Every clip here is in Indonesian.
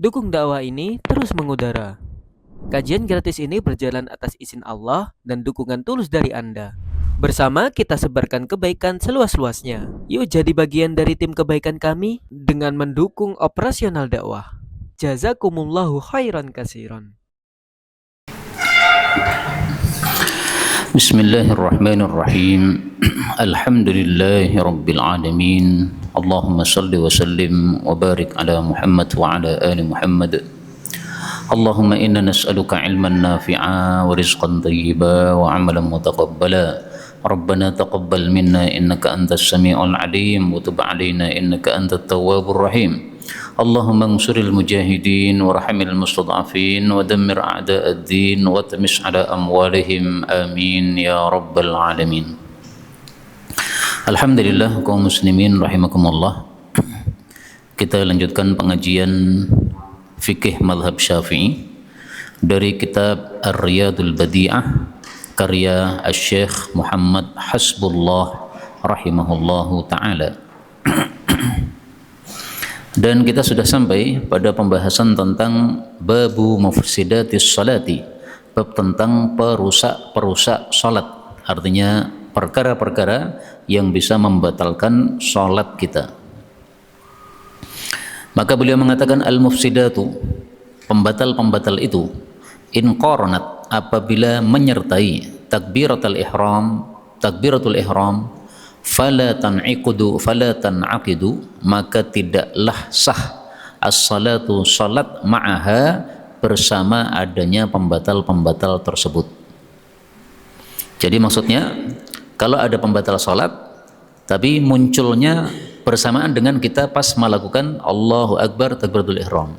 Dukung dakwah ini terus mengudara. Kajian gratis ini berjalan atas izin Allah dan dukungan tulus dari Anda. Bersama kita sebarkan kebaikan seluas-luasnya. Yuk jadi bagian dari tim kebaikan kami dengan mendukung operasional dakwah. Jazakumullahu khairan kasiran. Bismillahirrahmanirrahim. Alhamdulillahi rabbil alamin. Allahumma salli wa sallim wa barik ala Muhammad wa ala ali Muhammad. Allahumma inna nas'aluka ilman nafi'a wa rizqan tayyiba wa amalan mutaqabbala. Rabbana taqabbal minna innaka antas sami'ul alim wa tub alaina innaka antat tawwabur rahim. Allahumma ansuril mujahidin warhamil mustad'afin wa dammir a'da'ad din wa tamis ala amwalihim amin ya rabbal alamin. Alhamdulillah kaum muslimin rahimakumullah. Kita lanjutkan pengajian fikih mazhab Syafi'i dari kitab Ar-Riyadul Badi'ah karya Asy-Syaikh Muhammad Hasbullah rahimahullahu taala. Dan kita sudah sampai pada pembahasan tentang babu mufsidatis salati, bab tentang perusak salat, artinya perkara-perkara yang bisa membatalkan salat kita. Maka beliau mengatakan al-mufsidatu, pembatal-pembatal itu, in qaranat, apabila menyertai takbiratul ihram fala tan'iqidu maka tidaklah sah as-salatu salat ma'aha bersama adanya pembatal-pembatal tersebut. Jadi maksudnya kalau ada pembatal salat tapi munculnya bersamaan dengan kita pas melakukan Allahu Akbar takbiratul ihram.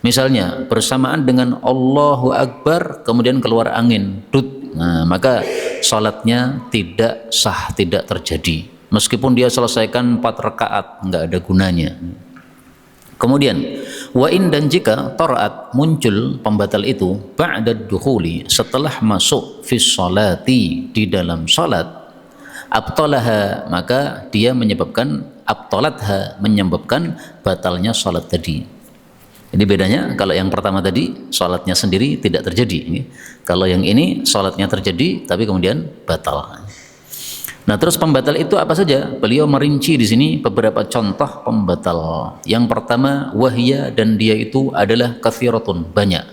Misalnya bersamaan dengan Allahu Akbar kemudian keluar angin, maka salatnya tidak sah, tidak terjadi. Meskipun dia selesaikan 4 rakaat, enggak ada gunanya. Kemudian wa in, dan jika taraat, muncul pembatal itu ba'da dukhuli, setelah masuk fi sholati, di dalam salat, abtalaha, maka dia menyebabkan abtalatha, menyebabkan batalnya salat tadi. Ini bedanya, kalau yang pertama tadi salatnya sendiri tidak terjadi. Kalau yang ini salatnya terjadi tapi kemudian batal. Nah, terus pembatal itu apa saja? Beliau merinci di sini beberapa contoh pembatal. Yang pertama wahya, dan dia itu adalah kathiratun, banyak.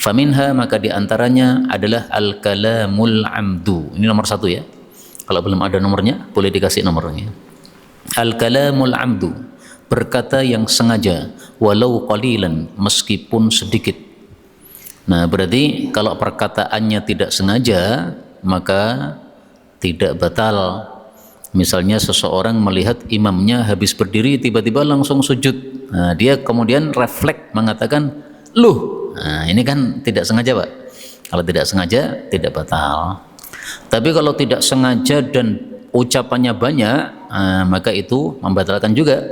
Faminha, maka diantaranya adalah al-kalamul amdu. Ini nomor 1 ya. Kalau belum ada nomornya boleh dikasih nomornya. Al-kalamul amdu, berkata yang sengaja, walau qalilan, meskipun sedikit. Nah, berarti kalau perkataannya tidak sengaja maka tidak batal. Misalnya seseorang melihat imamnya habis berdiri tiba-tiba langsung sujud. Nah, dia kemudian refleks mengatakan, "Loh." Nah, ini kan tidak sengaja, Pak. Kalau tidak sengaja tidak batal. Tapi kalau tidak sengaja dan ucapannya banyak, maka itu membatalkan juga.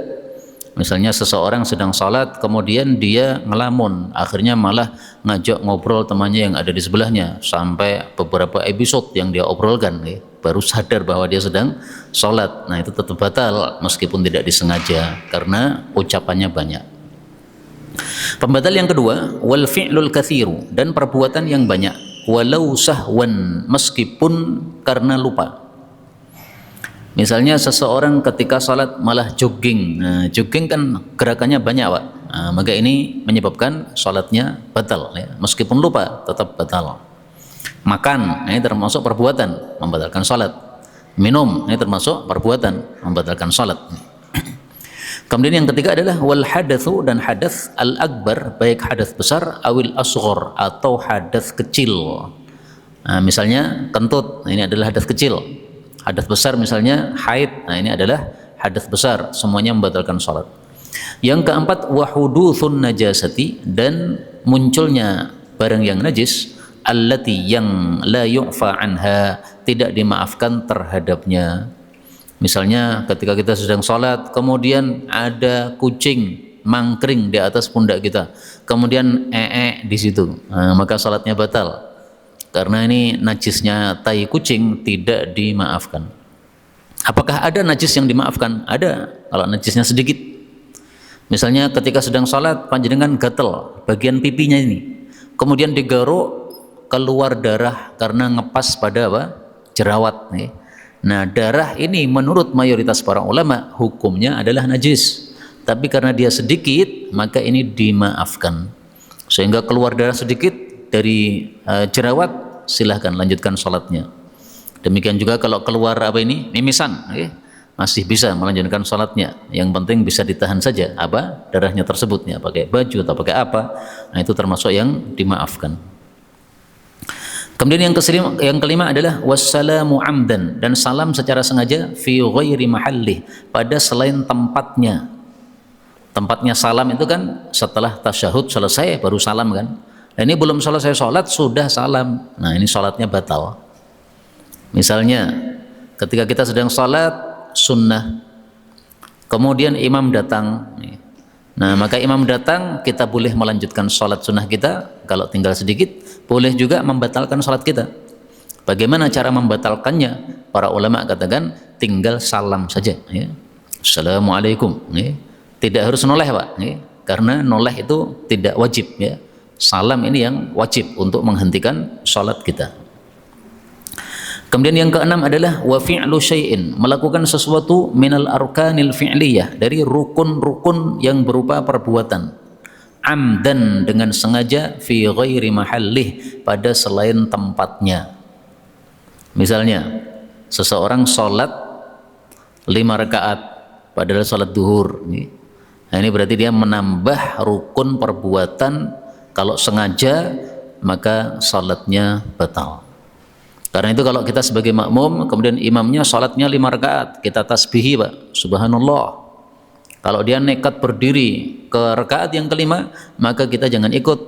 Misalnya seseorang sedang salat kemudian dia ngelamun, akhirnya malah ngajak ngobrol temannya yang ada di sebelahnya sampai beberapa episode yang dia obrolkan, baru sadar bahwa dia sedang salat. Nah, itu tetap batal meskipun tidak disengaja karena ucapannya banyak. Pembatal yang kedua, wal fi'lul kathiru, dan perbuatan yang banyak, walau sahwan, meskipun karena lupa. Misalnya seseorang ketika salat malah jogging. Nah, jogging kan gerakannya banyak, Pak. Nah, maka ini menyebabkan salatnya batal ya. Meskipun lupa tetap batal. Makan, ini termasuk perbuatan membatalkan salat. Minum, ini termasuk perbuatan membatalkan salat. Kemudian yang ketiga adalah wal hadatsu, dan hadas al akbar, baik hadas besar awil asghar, atau hadas kecil. Nah, misalnya kentut, nah, ini adalah hadas kecil. Hadas besar misalnya haid, nah ini adalah hadas besar, semuanya membatalkan salat. Yang keempat wahudutsun najasati, dan munculnya barang yang najis, allati, yang la yu'fa anha, tidak dimaafkan terhadapnya. Misalnya ketika kita sedang salat kemudian ada kucing mangkring di atas pundak kita, kemudian di situ, nah, maka salatnya batal. Karena ini najisnya tai kucing tidak dimaafkan. Apakah ada najis yang dimaafkan? Ada, kalau najisnya sedikit. Misalnya ketika sedang sholat panjenengan gatel bagian pipinya ini, kemudian digaruk keluar darah karena ngepas pada apa? Jerawat nih. Nah, darah ini menurut mayoritas para ulama hukumnya adalah najis. Tapi karena dia sedikit, maka ini dimaafkan. Sehingga keluar darah sedikit dari jerawat, silahkan lanjutkan sholatnya. Demikian juga kalau keluar apa ini? Mimisan, masih bisa melanjutkan sholatnya. Yang penting bisa ditahan saja apa darahnya tersebutnya, pakai baju atau pakai apa. Nah, itu termasuk yang dimaafkan. Kemudian yang kelima adalah wassalamu amdan, dan salam secara sengaja fi ghairi mahallih, pada selain tempatnya. Tempatnya salam itu kan setelah tasyahud selesai baru salam kan. Nah, ini belum selesai sholat sudah salam. Nah, ini sholatnya batal. Misalnya ketika kita sedang sholat sunnah, kemudian imam datang. Nah, maka imam datang, kita boleh melanjutkan sholat sunnah kita. Kalau tinggal sedikit, boleh juga membatalkan sholat kita. Bagaimana cara membatalkannya? Para ulama katakan tinggal salam saja. Assalamualaikum. Tidak harus noleh, Pak. Karena noleh itu tidak wajib. Salam ini yang wajib untuk menghentikan sholat kita. Kemudian yang keenam adalah wa fi'lu syai'in, melakukan sesuatu minal arkanil fi'liyah, dari rukun-rukun yang berupa perbuatan, amdan, dengan sengaja, fi ghairi mahallih, pada selain tempatnya. Misalnya seseorang sholat 5 rakaat padahal sholat duhur. Nah, ini berarti dia menambah rukun perbuatan. Kalau sengaja maka sholatnya batal. Karena itu kalau kita sebagai makmum, kemudian imamnya sholatnya 5 rakaat, kita tasbihi, Pak, subhanallah. Kalau dia nekat berdiri ke rakaat yang kelima, maka kita jangan ikut.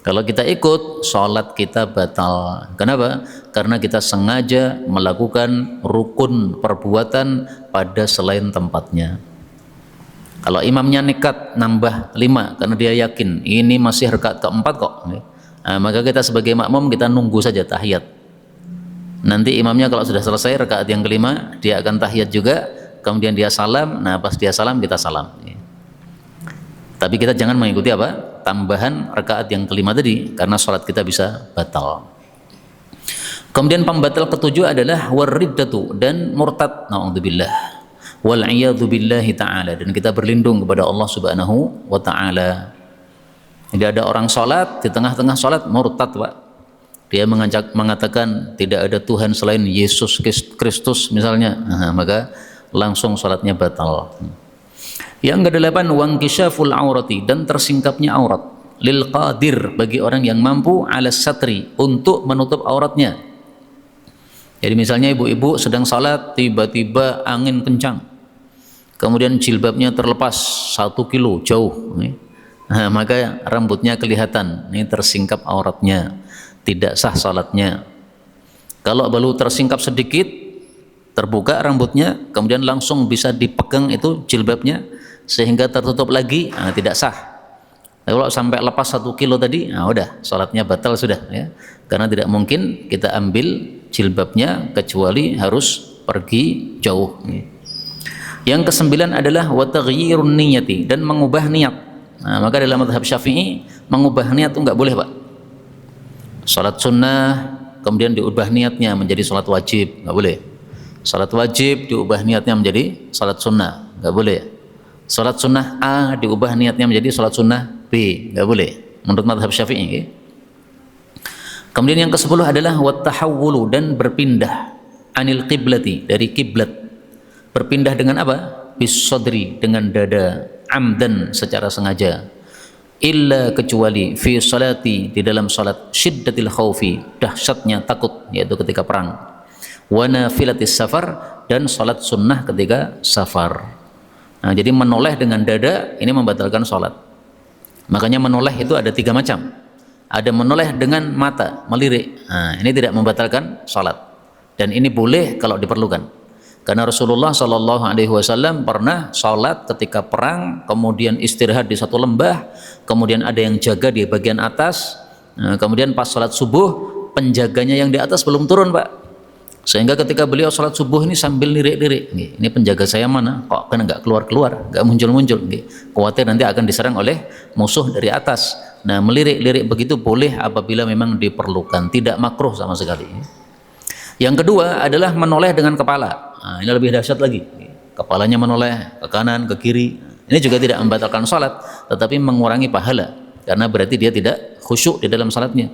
Kalau kita ikut, sholat kita batal. Kenapa? Karena kita sengaja melakukan rukun perbuatan pada selain tempatnya. Kalau imamnya nekat nambah 5 karena dia yakin ini masih rakaat keempat kok, nah, maka kita sebagai makmum kita nunggu saja tahiyat. Nanti imamnya kalau sudah selesai rakaat yang kelima, dia akan tahiyat juga, kemudian dia salam. Nah, pas dia salam kita salam. Tapi kita jangan mengikuti apa? Tambahan rakaat yang kelima tadi, karena sholat kita bisa batal. Kemudian pembatal ketujuh adalah wariddatu, dan murtad, naudzubillah, wal iyadzu billahi ta'ala, dan kita berlindung kepada Allah Subhanahu wa ta'ala. Jadi ada orang sholat, di tengah-tengah sholat murtad, Pak. Dia mengatakan tidak ada Tuhan selain Yesus Kristus misalnya, maka langsung sholatnya batal. Yang kedelapan, wangkishaful aurati, dan tersingkapnya aurat, lil qadir, bagi orang yang mampu, ala satri, untuk menutup auratnya. Jadi misalnya ibu-ibu sedang sholat, tiba-tiba angin kencang, kemudian jilbabnya terlepas 1 kilo jauh, nah, maka rambutnya kelihatan, ini tersingkap auratnya, tidak sah salatnya. Kalau baru tersingkap sedikit, terbuka rambutnya, kemudian langsung bisa dipegang itu jilbabnya sehingga tertutup lagi, nah, tidak sah. Kalau sampai lepas 1 kilo tadi, nah udah, salatnya batal sudah, ya. Karena tidak mungkin kita ambil jilbabnya kecuali harus pergi jauh. Yang kesembilan adalah wa taghyirun niyati, dan mengubah niat. Nah, maka dalam mazhab Syafi'i mengubah niat itu enggak boleh, Pak. Salat sunnah kemudian diubah niatnya menjadi salat wajib, nggak boleh. Salat wajib diubah niatnya menjadi salat sunnah, nggak boleh. Salat sunnah A diubah niatnya menjadi salat sunnah B, nggak boleh menurut mazhab Syafi'i. Kemudian yang ke-10 adalah wattahawwulu, dan berpindah, anil qiblati, dari kiblat. Berpindah dengan apa? Bis sadri, dengan dada, amdan, secara sengaja. Illa, kecuali, fi salati, di dalam salat, syiddatil khaufi, dahsyatnya takut, yaitu ketika perang, wa nafilatis safar, dan salat sunnah ketika safar. Nah, jadi menoleh dengan dada ini membatalkan salat. Makanya menoleh itu ada 3 macam. Ada menoleh dengan mata, melirik, nah, ini tidak membatalkan salat, dan ini boleh kalau diperlukan. Karena Rasulullah SAW pernah sholat ketika perang, kemudian istirahat di satu lembah, kemudian ada yang jaga di bagian atas, kemudian pas sholat subuh, penjaganya yang di atas belum turun, Pak. Sehingga ketika beliau sholat subuh ini sambil lirik-lirik, ini penjaga saya mana? Kok kan nggak keluar-keluar, nggak muncul-muncul? Khawatir nanti akan diserang oleh musuh dari atas. Nah, melirik-lirik begitu boleh apabila memang diperlukan, tidak makruh sama sekali. Yang kedua adalah menoleh dengan kepala. Nah, ini lebih dahsyat lagi. Kepalanya menoleh ke kanan, ke kiri. Ini juga tidak membatalkan sholat, tetapi mengurangi pahala, karena berarti dia tidak khusyuk di dalam sholatnya.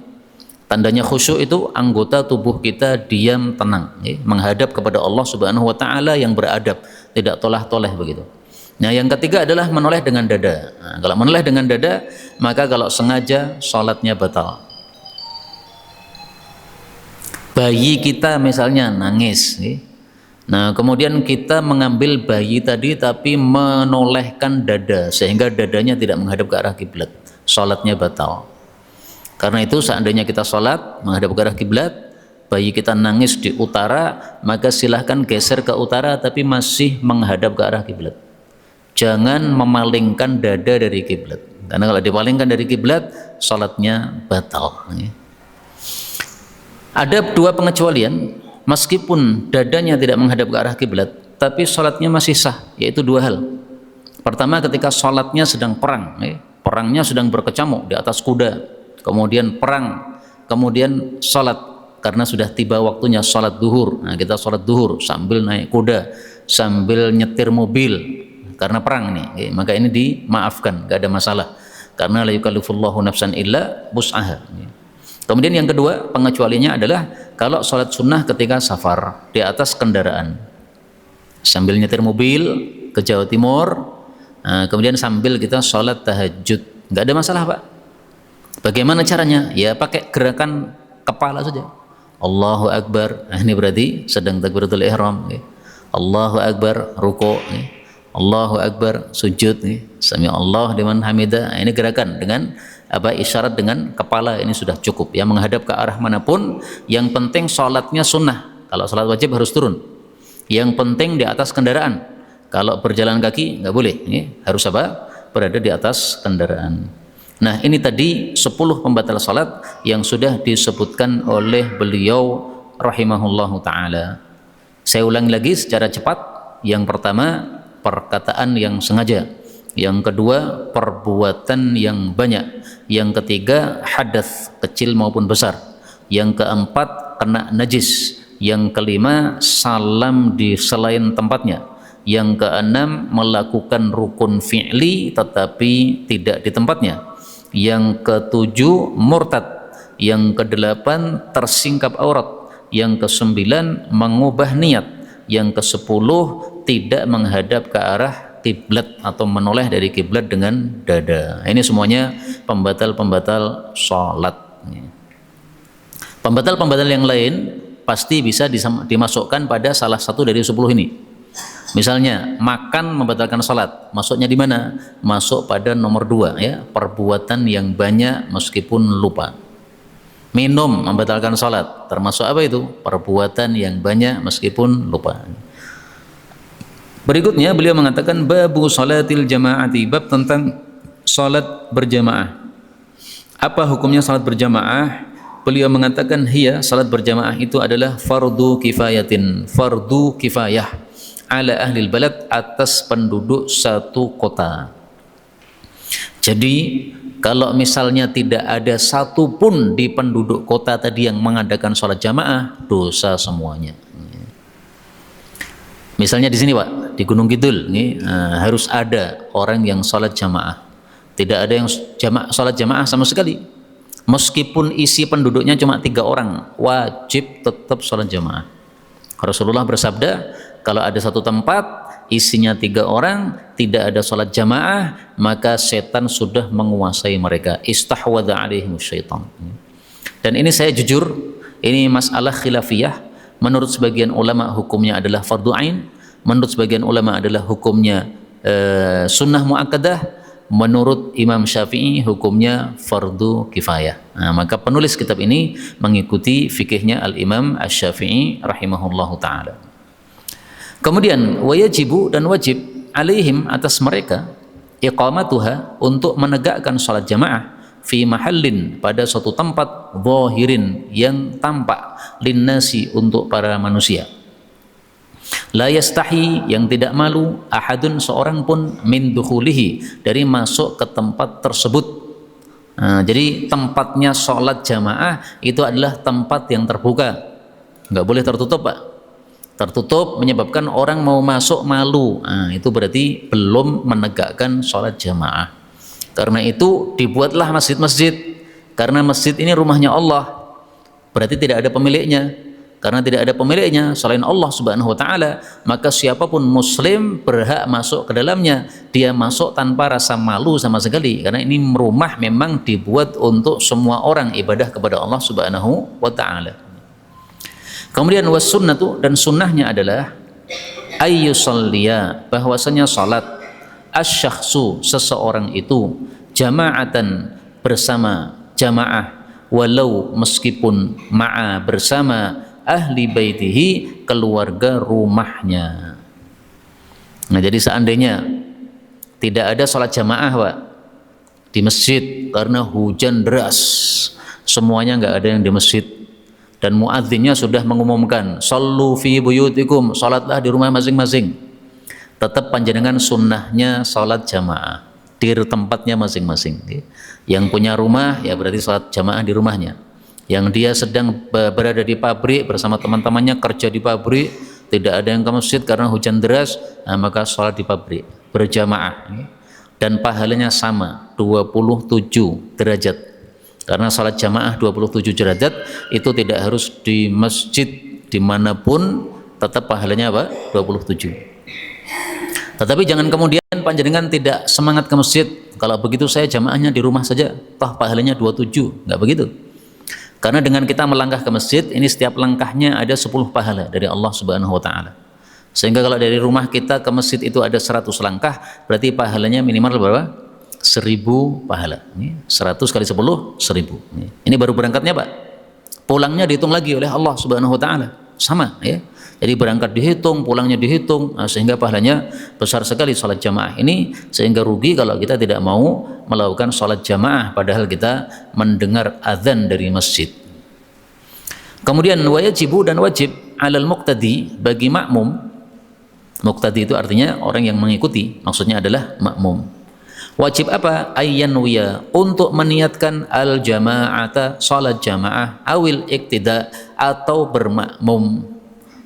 Tandanya khusyuk itu anggota tubuh kita diam tenang, menghadap kepada Allah Subhanahu wa taala yang beradab, tidak tolah-toleh begitu. Nah, yang ketiga adalah menoleh dengan dada. Nah, kalau menoleh dengan dada, maka kalau sengaja sholatnya batal. Bayi kita misalnya nangis, nah kemudian kita mengambil bayi tadi tapi menolehkan dada sehingga dadanya tidak menghadap ke arah kiblat, sholatnya batal. Karena itu seandainya kita sholat menghadap ke arah kiblat, bayi kita nangis di utara, maka silahkan geser ke utara tapi masih menghadap ke arah kiblat. Jangan memalingkan dada dari kiblat, karena kalau dipalingkan dari kiblat, sholatnya batal. Ada dua pengecualian, meskipun dadanya tidak menghadap ke arah kiblat, tapi sholatnya masih sah, yaitu dua hal. Pertama, ketika sholatnya sedang perang, perangnya sedang berkecamuk di atas kuda, kemudian perang, kemudian sholat karena sudah tiba waktunya sholat duhur. Nah, kita sholat duhur sambil naik kuda, sambil nyetir mobil karena perang ini, maka ini dimaafkan, gak ada masalah, karena la yukallifullahu nafsan illa wus'aha. Kemudian yang kedua pengecualiannya adalah kalau sholat sunnah ketika safar di atas kendaraan, sambil nyetir mobil ke Jawa Timur, kemudian sambil kita sholat tahajud, gak ada masalah Pak. Bagaimana caranya? Ya pakai gerakan kepala saja. Allahu Akbar. Nah, ini berarti sedang takbiratul ihram. Allahu Akbar, ruku'. Allahu Akbar, sujud. Sami Allah liman hamidah. Nah, ini gerakan dengan isyarat dengan kepala, ini sudah cukup. Ya, menghadap ke arah manapun. Yang penting sholatnya sunnah. Kalau sholat wajib harus turun. Yang penting di atas kendaraan. Kalau berjalan kaki nggak boleh. Harus berada di atas kendaraan. Nah, ini tadi 10 pembatal salat yang sudah disebutkan oleh beliau rahimahullahu ta'ala. Saya ulangi lagi secara cepat. Yang pertama, perkataan yang sengaja. Yang kedua, perbuatan yang banyak. Yang ketiga, hadas kecil maupun besar. Yang keempat, kena najis. Yang kelima, salam di selain tempatnya. Yang keenam, melakukan rukun fi'li tetapi tidak di tempatnya. Yang ketujuh, murtad. Yang kedelapan, tersingkap aurat. Yang kesembilan, mengubah niat. Yang kesepuluh, tidak menghadap ke arah kiblat atau menoleh dari kiblat dengan dada. Ini semuanya pembatal-pembatal sholat. Pembatal-pembatal yang lain pasti bisa dimasukkan pada salah satu dari 10 ini. Misalnya makan membatalkan sholat, masuknya di mana? Masuk pada nomor 2, ya, perbuatan yang banyak meskipun lupa. Minum membatalkan sholat, termasuk apa itu? Perbuatan yang banyak meskipun lupa. Berikutnya beliau mengatakan babu sholatil jamaati, bab tentang sholat berjamaah. Apa hukumnya sholat berjamaah? Beliau mengatakan hiya, sholat berjamaah itu adalah fardu kifayatin, fardu kifayah ala ahli balad, atas penduduk satu kota. Jadi kalau misalnya tidak ada satu pun di penduduk kota tadi yang mengadakan sholat jamaah, dosa semuanya. Misalnya di sini Pak, di Gunung Kidul, harus ada orang yang sholat jamaah. Tidak ada yang sholat jamaah sama sekali. Meskipun isi penduduknya cuma 3 orang, wajib tetap sholat jamaah. Rasulullah bersabda, kalau ada satu tempat isinya 3 orang, tidak ada sholat jamaah, maka setan sudah menguasai mereka. Istahwadha alaihimus syaitan. Dan ini saya jujur, ini masalah khilafiyah. Menurut sebagian ulama hukumnya adalah fardu ain, menurut sebagian ulama adalah hukumnya sunnah muakkadah, menurut Imam Syafi'i hukumnya fardu kifayah. Nah, maka penulis kitab ini mengikuti fikihnya Al-Imam Asy-Syafi'i rahimahullahu ta'ala. Kemudian wajibu, dan wajib alaihim, atas mereka, iqamatuha, untuk menegakkan salat jamaah, fi mahallin, pada suatu tempat, zahirin, yang tampak, linnasi, untuk para manusia. La yastahi, yang tidak malu, ahadun, seorang pun, min dukhulihi, dari masuk ke tempat tersebut. Jadi tempatnya sholat jamaah itu adalah tempat yang terbuka, nggak boleh tertutup, Pak. Tertutup menyebabkan orang mau masuk malu, itu berarti belum menegakkan sholat jamaah. Karena itu dibuatlah masjid-masjid, karena masjid ini rumahnya Allah, berarti tidak ada pemiliknya. Karena tidak ada pemiliknya selain Allah Subhanahu wa taala, maka siapapun muslim berhak masuk ke dalamnya. Dia masuk tanpa rasa malu sama sekali, karena ini rumah memang dibuat untuk semua orang ibadah kepada Allah Subhanahu wa taala. Kemudian was sunnatu, dan sunnahnya adalah ayyusalliya, bahwasanya salat, asyakhsu, seseorang itu, jama'atan, bersama jamaah, walau, meskipun, ma'a, bersama, ahli baitihi, keluarga rumahnya. Nah, jadi seandainya tidak ada sholat jamaah, Pak, di masjid karena hujan deras, semuanya nggak ada yang di masjid, dan muadzinnya sudah mengumumkan shollu fi buyutikum, sholatlah di rumah masing-masing, tetap panjenengan sunnahnya sholat jamaah di tempatnya masing-masing. Yang punya rumah ya berarti sholat jamaah di rumahnya. Yang dia sedang berada di pabrik bersama teman-temannya, kerja di pabrik, tidak ada yang ke masjid karena hujan deras, maka sholat di pabrik berjamaah, dan pahalanya sama, 27 derajat. Karena sholat jamaah 27 derajat itu tidak harus di masjid, dimanapun tetap pahalanya apa? 27. Tetapi jangan kemudian panjenengan tidak semangat ke masjid, kalau begitu saya jamaahnya di rumah saja, toh pahalanya 27, nggak begitu. Karena dengan kita melangkah ke masjid, ini setiap langkahnya ada 10 pahala dari Allah Subhanahu wa taala. Sehingga kalau dari rumah kita ke masjid itu ada 100 langkah, berarti pahalanya minimal berapa? 1000 pahala. 100 kali 10, 1000. Ini baru berangkatnya, Pak. Pulangnya dihitung lagi oleh Allah Subhanahu wa taala. Sama, ya. Jadi berangkat dihitung, pulangnya dihitung, sehingga pahalanya besar sekali sholat jamaah ini, sehingga rugi kalau kita tidak mau melakukan sholat jamaah padahal kita mendengar azan dari masjid. Kemudian wajibu, dan wajib, alal muqtadi, bagi makmum. Muqtadi itu artinya orang yang mengikuti, maksudnya adalah makmum. Wajib apa? Ayyanwiya, untuk meniatkan al jama'ata, sholat jamaah, awil iktida, atau bermakmum.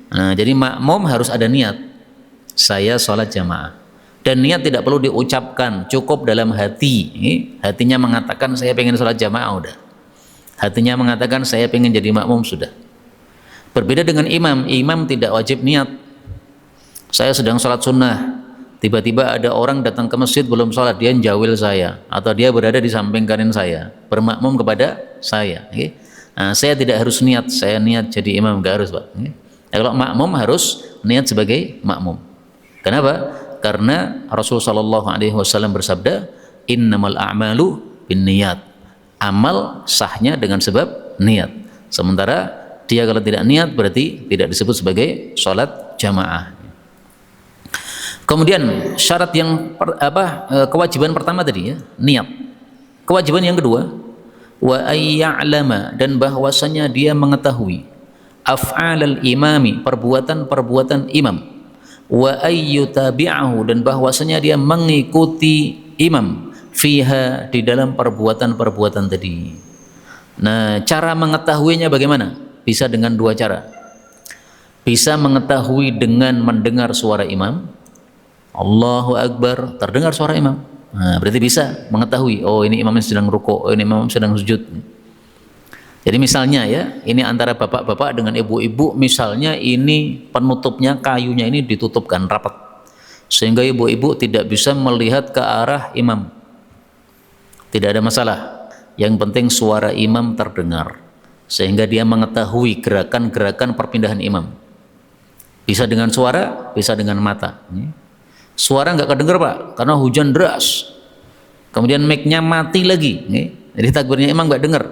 Nah, jadi makmum harus ada niat, saya sholat jamaah, dan niat tidak perlu diucapkan, cukup dalam hati. Hatinya mengatakan saya pengen sholat jamaah, udah. Hatinya mengatakan saya pengen jadi makmum, sudah. Berbeda dengan imam. Imam tidak wajib niat. Saya sedang sholat sunnah, tiba-tiba ada orang datang ke masjid belum sholat, dia jawil saya, atau dia berada di samping kanan saya, bermakmum kepada saya. Nah, saya tidak harus niat, saya niat jadi imam, nggak harus, Pak. Kalau makmum harus niat sebagai makmum. Kenapa? Karena Rasulullah SAW bersabda, innamal a'malu binniyat. Amal sahnya dengan sebab niat. Sementara dia kalau tidak niat berarti tidak disebut sebagai sholat jamaah. Kemudian syarat yang kewajiban pertama tadi, ya, niat. Kewajiban yang kedua, wa ayya'lama, dan bahwasanya dia mengetahui af'alal imami, perbuatan-perbuatan imam, wa ayyutabi'ahu, dan bahwasanya dia mengikuti imam, fiha, di dalam perbuatan-perbuatan tadi. Nah, cara mengetahuinya bagaimana? Bisa dengan dua cara. Bisa mengetahui dengan mendengar suara imam, Allahu Akbar, terdengar suara imam, nah, berarti bisa mengetahui, oh ini imamnya sedang rukuk, oh ini imam sedang sujud. Jadi misalnya, ya, ini antara bapak-bapak dengan ibu-ibu, misalnya ini penutupnya, kayunya ini ditutupkan rapat, sehingga ibu-ibu tidak bisa melihat ke arah imam. Tidak ada masalah, yang penting suara imam terdengar, sehingga dia mengetahui gerakan-gerakan perpindahan imam. Bisa dengan suara, bisa dengan mata. Suara nggak kedengar, Pak, karena hujan deras, kemudian mic-nya mati lagi, jadi takbirnya imam nggak dengar.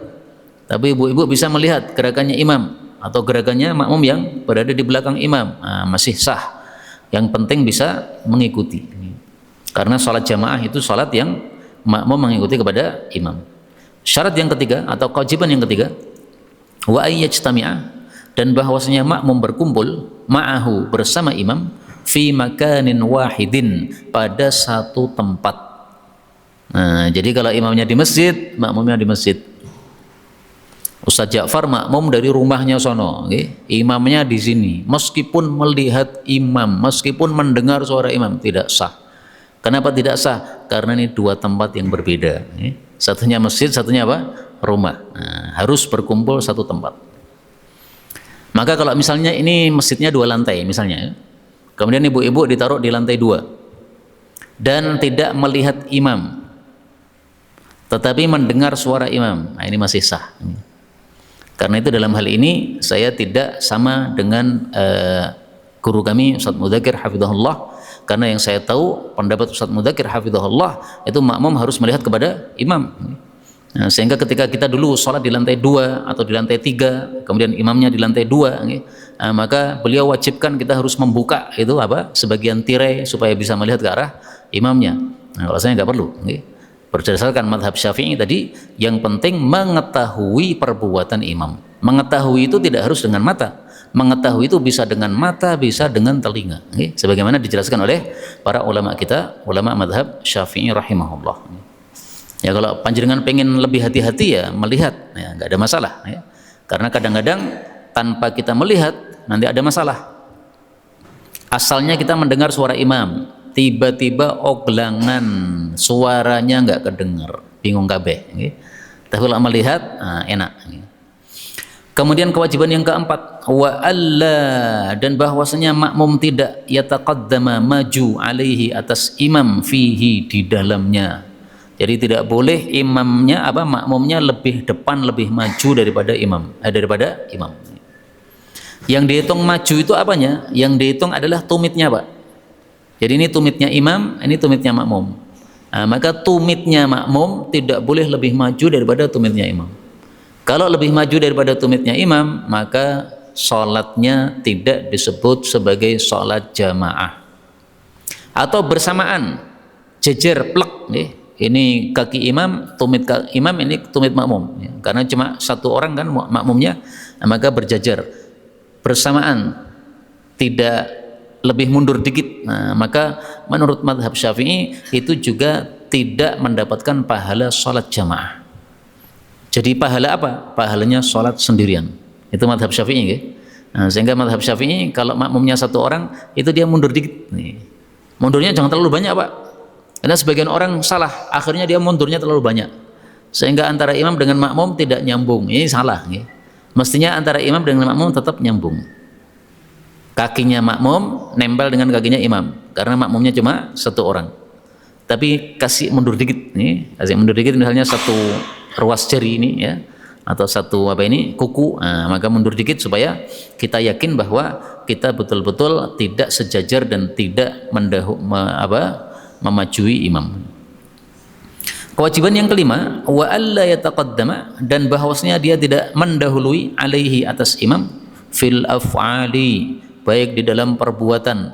Tapi ibu-ibu bisa melihat gerakannya imam atau gerakannya makmum yang berada di belakang imam, masih sah. Yang penting bisa mengikuti. Karena sholat jamaah itu sholat yang makmum mengikuti kepada imam. Syarat yang ketiga atau kewajiban yang ketiga, wa ayyajtami'a, dan bahwasanya makmum berkumpul ma'ahu, bersama imam, fi makanin wahidin, pada satu tempat. Nah, jadi kalau imamnya di masjid, makmumnya di masjid. Ustaz Ja'far makmum dari rumahnya sono, okay? Imamnya di sini. Meskipun melihat imam, meskipun mendengar suara imam, tidak sah. Kenapa tidak sah? Karena ini dua tempat yang berbeda. Okay? Satunya masjid, satunya apa? Rumah. Nah, harus berkumpul satu tempat. Maka kalau misalnya ini masjidnya 2 lantai misalnya, kemudian ibu-ibu ditaruh di lantai 2 dan tidak melihat imam, tetapi mendengar suara imam, nah ini masih sah. Karena itu dalam hal ini saya tidak sama dengan guru kami Ustaz Mudzakir hafizahullah, karena yang saya tahu pendapat Ustaz Mudzakir hafizahullah itu makmum harus melihat kepada imam. Nah, sehingga ketika kita dulu sholat di lantai 2 atau di lantai 3, kemudian imamnya di lantai 2, maka beliau wajibkan kita harus membuka itu apa, sebagian tirai supaya bisa melihat ke arah imamnya. Nah, kalau saya nggak perlu. Berdasarkan madhab Syafi'i tadi, yang penting mengetahui perbuatan imam. Mengetahui itu tidak harus dengan mata. Mengetahui itu bisa dengan mata, bisa dengan telinga. Sebagaimana dijelaskan oleh para ulama kita, ulama madhab Syafi'i rahimahullah. Ya, kalau panjenengan pengen lebih hati-hati ya melihat, ya nggak ada masalah. Ya. Karena kadang-kadang tanpa kita melihat nanti ada masalah. Asalnya kita mendengar suara imam, tiba-tiba oglangan, suaranya nggak kedengar, bingung kabeh. Tapi kalau melihat, nah, enak. Kemudian kewajiban yang keempat, wa alla, dan bahwasanya makmum tidak yataqaddama, maju alaihi, atas imam, fihi, di dalamnya. Jadi tidak boleh imamnya makmumnya lebih depan, lebih maju daripada imam. Yang dihitung maju itu apanya? Yang dihitung adalah tumitnya, Pak. Jadi ini tumitnya imam, ini tumitnya makmum. Nah, maka tumitnya makmum tidak boleh lebih maju daripada tumitnya imam. Kalau lebih maju daripada tumitnya imam, maka sholatnya tidak disebut sebagai sholat jamaah. Atau bersamaan, jejer plek, ini kaki imam, tumit imam, ini tumit makmum. Karena cuma satu orang kan makmumnya, maka berjajar bersamaan, tidak lebih mundur dikit. Nah, maka menurut madhab Syafi'i itu juga tidak mendapatkan pahala sholat jamaah. Jadi pahala apa? Pahalanya sholat sendirian. Itu madhab Syafi'i. Nah, sehingga madhab Syafi'i kalau makmumnya satu orang, itu dia mundur dikit. Mundurnya jangan terlalu banyak, Pak. Karena sebagian orang salah, akhirnya dia mundurnya terlalu banyak. Sehingga antara imam dengan makmum tidak nyambung. Ini salah. Mestinya antara imam dengan makmum tetap nyambung. Kakinya makmum nempel dengan kakinya imam, karena makmumnya cuma satu orang. Tapi kasih mundur dikit, kasih mundur dikit, misalnya satu ruas jari ini, ya, atau satu kuku, nah, maka mundur dikit supaya kita yakin bahwa kita betul-betul tidak sejajar dan tidak memajui imam. Kewajiban yang kelima, wa alla yataqaddama, dan bahwasanya dia tidak mendahului alaihi, atas imam, fil af'ali, baik di dalam perbuatan,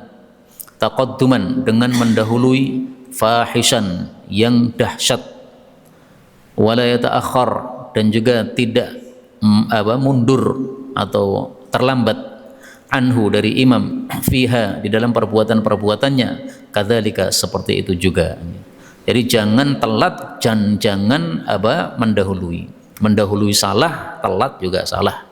taqadduman, dengan mendahului, fahishan, yang dahsyat, wala yata'akhkhar, dan juga tidak mundur atau terlambat, anhu, dari imam, fiha, di dalam perbuatan-perbuatannya, kadzalika, seperti itu juga. Jadi jangan telat, jangan mendahului salah, telat juga salah.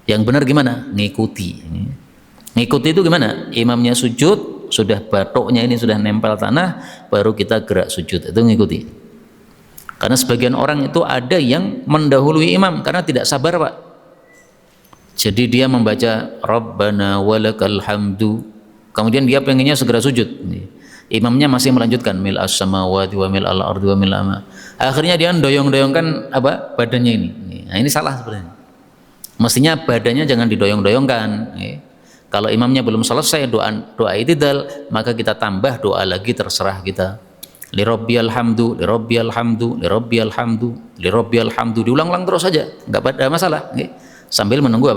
Yang benar gimana? Ngikuti itu gimana? Imamnya sujud, sudah batuknya ini sudah nempel tanah, baru kita gerak sujud, itu ngikuti. Karena sebagian orang itu ada yang mendahului imam karena tidak sabar, Pak. Jadi dia membaca Rabbana walakal hamdu, kemudian dia pengennya segera sujud. Imamnya masih melanjutkan mil as-samawati wa mil al-ardi wa mil ama. Akhirnya dia doyong-doyongkan badannya ini. Nah, ini salah sebenarnya. Mestinya badannya jangan didoyong-doyongkan. Kalau imamnya belum selesai doa i'tidal, maka kita tambah doa lagi, terserah kita. Li rabbiyal hamdu, li rabbiyal hamdu, li rabbiyal hamdu, li rabbiyal hamdu, diulang-ulang terus saja, enggak ada masalah, sambil menunggu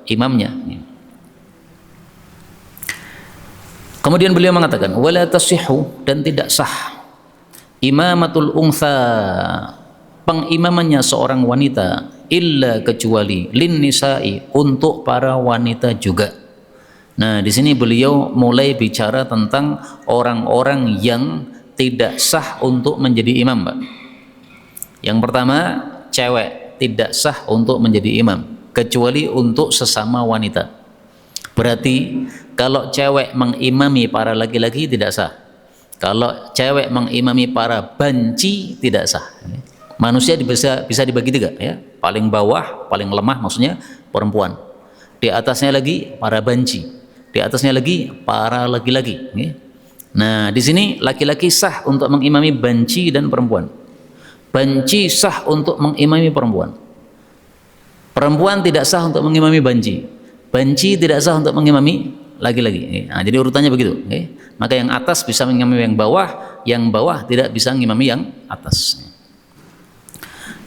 imamnya. Kemudian beliau mengatakan wala tasihhu, dan tidak sah imamatul untha, pengimamannya seorang wanita illa kecuali lin nisa'i untuk para wanita juga. Nah, di sini beliau mulai bicara tentang orang-orang yang tidak sah untuk menjadi imam, Pak. Yang pertama, cewek tidak sah untuk menjadi imam kecuali untuk sesama wanita. Berarti kalau cewek mengimami para laki-laki tidak sah. Kalau cewek mengimami para banci tidak sah. Manusia bisa dibagi tiga, ya. Paling bawah, paling lemah maksudnya perempuan. Di atasnya lagi para banci. Di atasnya lagi para laki-laki. Nah, di sini laki-laki sah untuk mengimami banci dan perempuan. Banci sah untuk mengimami perempuan. Perempuan tidak sah untuk mengimami banci. Banci tidak sah untuk mengimami laki-laki. Nah, jadi urutannya begitu. Maka yang atas bisa mengimami yang bawah tidak bisa mengimami yang atas.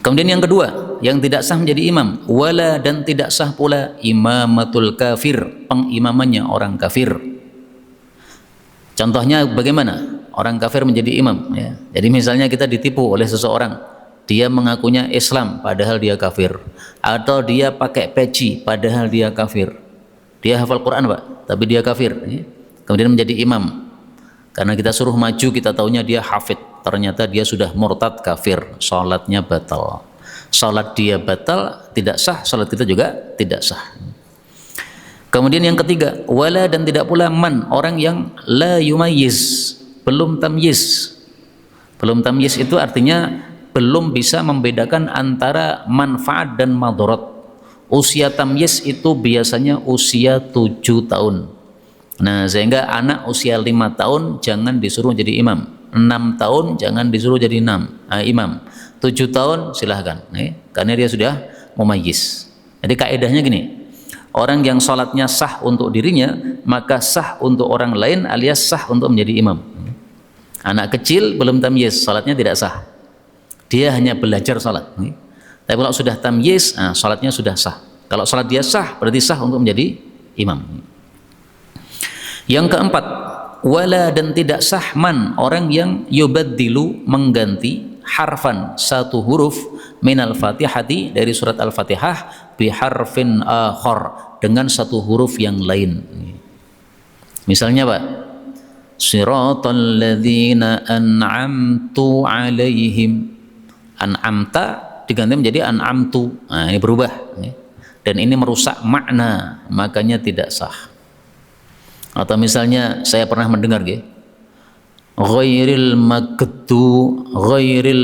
Kemudian yang kedua, yang tidak sah menjadi imam, wala dan tidak sah pula imamatul kafir, pengimamannya orang kafir. Contohnya bagaimana orang kafir menjadi imam, ya. Jadi misalnya kita ditipu oleh seseorang, dia mengakunya Islam padahal dia kafir, atau dia pakai peci padahal dia kafir. Dia hafal Quran, Pak, tapi dia kafir, ya. Kemudian menjadi imam. Karena kita suruh maju, kita taunya dia hafid, ternyata dia sudah murtad kafir, sholatnya batal. Sholat dia batal, tidak sah, sholat kita juga tidak sah. Kemudian yang ketiga, wala dan tidak pula man, orang yang la yumayyiz, belum tamyiz. Belum tamyiz itu artinya belum bisa membedakan antara manfaat dan madarat. Usia tamyiz itu biasanya usia 7 tahun. Nah, sehingga anak usia 5 tahun jangan disuruh jadi imam, 6 tahun jangan disuruh jadi imam, 7 tahun silahkan, karena dia sudah mumayyiz. Jadi kaedahnya gini, orang yang sholatnya sah untuk dirinya maka sah untuk orang lain alias sah untuk menjadi imam. Anak kecil belum tamyiz, sholatnya tidak sah, dia hanya belajar sholat. Tapi kalau sudah tamyiz, sholatnya sudah sah. Kalau sholat dia sah, berarti sah untuk menjadi imam. Yang keempat, wala dan tidak sah man, orang yang yubaddilu, mengganti harfan, satu huruf minal fatihati, dari surat al-fatihah, biharfin akhar, dengan satu huruf yang lain. Misalnya, Pak, siratal ladzina an'amtu alaihim, an'amta diganti menjadi an'amtu. Nah, ini berubah, dan ini merusak makna, makanya tidak sah. Atau misalnya saya pernah mendengar ghairil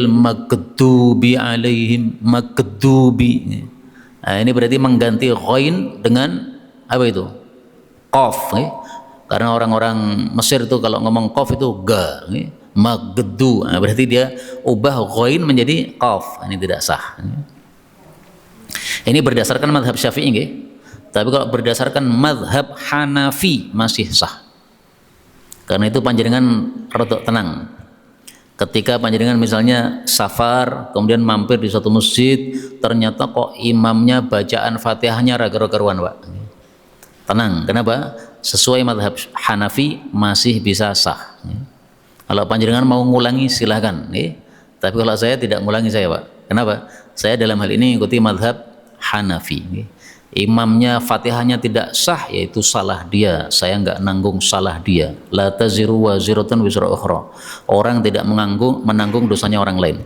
magdubi alaihim, magdubi. Nah, ini berarti mengganti ghain dengan apa itu? Qaf, karena orang-orang Mesir itu kalau ngomong qaf itu ga, magdu. Nah, berarti dia ubah ghain menjadi qaf. Ini tidak sah. Ini berdasarkan mazhab Syafi'i, tapi kalau berdasarkan mazhab Hanafi masih sah. Karena itu panjenengan rodok tenang. Ketika panjenengan misalnya safar, kemudian mampir di suatu masjid, ternyata kok imamnya bacaan Fatihahnya raga-ragaruan, Pak. Tenang, kenapa? Sesuai mazhab Hanafi masih bisa sah. Kalau panjenengan mau ngulangi silahkan, tapi kalau saya tidak ngulangi saya, Pak. Kenapa? Saya dalam hal ini ikuti mazhab Hanafi. Imamnya Fatihahnya tidak sah, yaitu salah dia, saya nggak nanggung salah dia. La taziru waziratun wizra ukhra, orang tidak menanggung dosanya orang lain.